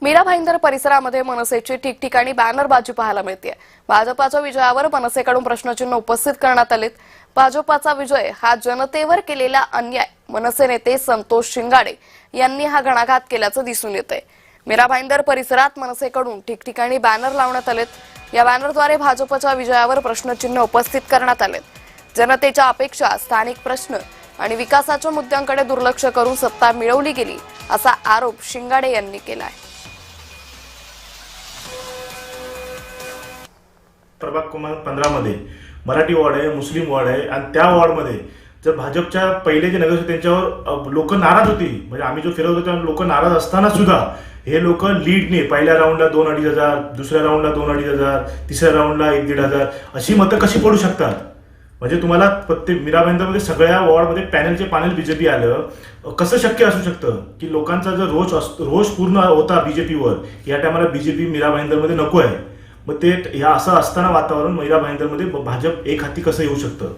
मीरा भाईंदर परिसरामध्ये मनसेची ठिकठिकाणी बॅनरबाजी पाहायला मिळते। भाजपाच्या विजयावर मनसेकडून प्रश्नचिन्ह उपस्थित करण्यात आलेत। भाजपाचा विजय हा जनतेवर केलेला अन्याय मनसे नेते संतोष शिंगाडे यांनी हा घणाघात केल्याचं दिसून येतंय। मीरा भाईंदर परिसरात मनसेकडून ठिकठिकाणी बॅनर लावण्यात आलेत। या बॅनरद्वारे भाजपच्या विजयावर प्रश्नचिन्ह उपस्थित करण्यात आलेत। जनतेच्या अपेक्षा, स्थानिक प्रश्न आणि विकासाच्या मुद्द्यांकडे दुर्लक्ष करून सत्ता मिळवली गेली असा आरोप शिंगाडे यांनी केलाय। प्रभाग क्रमांक 15 मध्ये मराठी वॉर्ड आहे, मुस्लिम वॉर्ड आहे आणि त्या वॉर्डमध्ये जर भाजपच्या पहिले जे नगरसेवक त्यांच्यावर लोक नाराज होती, म्हणजे आम्ही जो फिरवतो तेव्हा लोक नाराज असताना सुद्धा हे लोक लीडने पहिल्या राऊंडला 2-2.5 दुसऱ्या राऊंडला 2-2.5 तिसऱ्या राऊंडला 1-1.5 अशी मतं कशी पडू शकतात? म्हणजे तुम्हाला प्रत्येक मीरा भाईंदरमध्ये सगळ्या वॉर्डमध्ये पॅनल बीजेपी आलं, कसं शक्य असू शकतं की लोकांचा जर रोष पूर्ण होता बीजेपीवर, या टायमाला बीजेपी मीरा भाईंदरमध्ये नको आहे, मग ते या असं असताना वातावरण मीरा भाईंदरमध्ये भाजप एक हाती कसं येऊ शकतं?